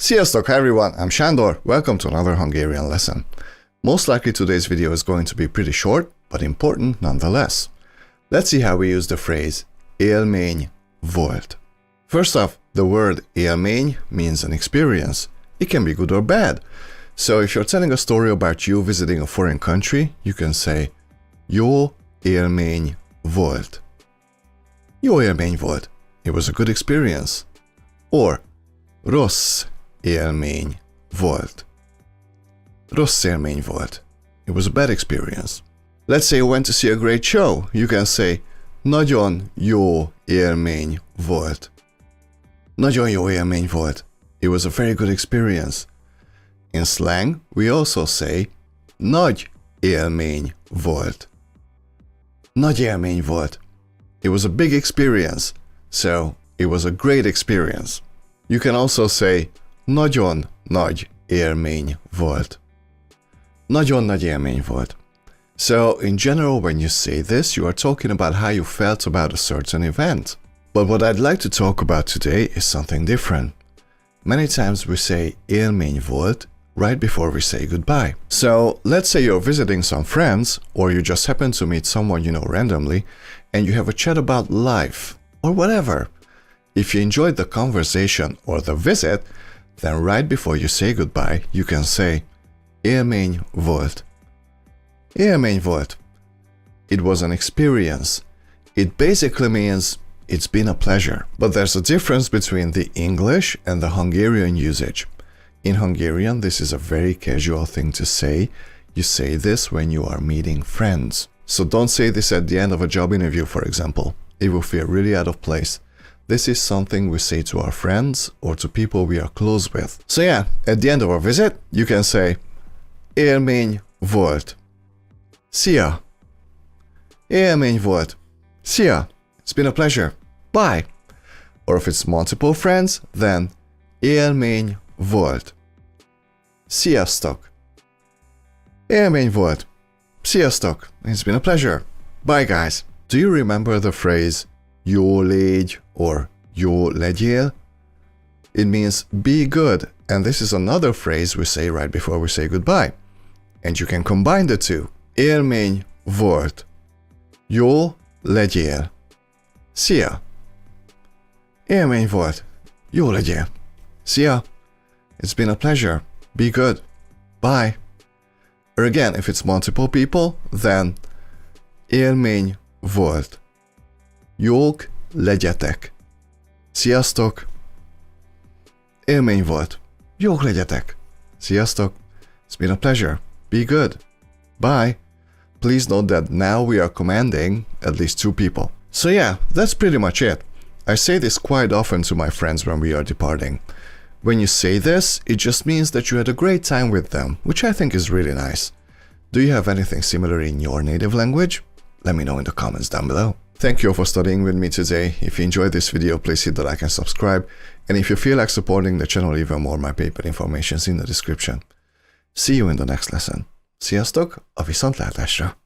Sziasztok, hi everyone, I'm Sándor. Welcome to another Hungarian lesson. Most likely today's video is going to be pretty short, but important nonetheless. Let's see how we use the phrase élmény volt. First off, the word élmény means an experience. It can be good or bad. So if you're telling a story about you visiting a foreign country, you can say jó élmény volt. Jó élmény volt. It was a good experience. Or rossz élmény volt. Rossz élmény volt. It was a bad experience. Let's say you went to see a great show. You can say nagyon jó élmény volt. Nagyon jó élmény volt. It was a very good experience. In slang, we also say nagy élmény volt. Nagy élmény volt. It was a big experience. So, it was a great experience. You can also say nagyon nagy élmény volt. Nagyon nagy élmény volt. So, in general, when you say this, you are talking about how you felt about a certain event. But what I'd like to talk about today is something different. Many times we say élmény volt right before we say goodbye. So, let's say you're visiting some friends, or you just happen to meet someone you know randomly, and you have a chat about life, or whatever. If you enjoyed the conversation or the visit, then right before you say goodbye, you can say élmény volt. Élmény volt. It was an experience. It basically means it's been a pleasure. But there's a difference between the English and the Hungarian usage. In Hungarian, this is a very casual thing to say. You say this when you are meeting friends. So don't say this at the end of a job interview, for example. It will feel really out of place. This is something we say to our friends or to people we are close with. So yeah, at the end of our visit, you can say élmény volt. Szia. Élmény volt. Szia. It's been a pleasure. Bye. Or if it's multiple friends, then élmény volt. Sziasztok. Élmény volt. Sziasztok. It's been a pleasure. Bye, guys. Do you remember the phrase jó légy or jó legyél? It means be good, and this is another phrase we say right before we say goodbye. And you can combine the two. Élmény volt. Jó legyél. Szia. Élmény volt. Jó legyél. Szia. It's been a pleasure. Be good. Bye. Or again, if it's multiple people, then élmény volt. Jók legyetek. Sziasztok. Élmény volt. Jók legyetek. Sziasztok. It's been a pleasure. Be good. Bye. Please note that now we are commanding at least two people. So yeah, that's pretty much it. I say this quite often to my friends when we are departing. When you say this, it just means that you had a great time with them, which I think is really nice. Do you have anything similar in your native language? Let me know in the comments down below. Thank you all for studying with me today. If you enjoyed this video, please hit the like and subscribe. And if you feel like supporting the channel even more, my paper information is in the description. See you in the next lesson. Sziasztok, a viszontlátásra!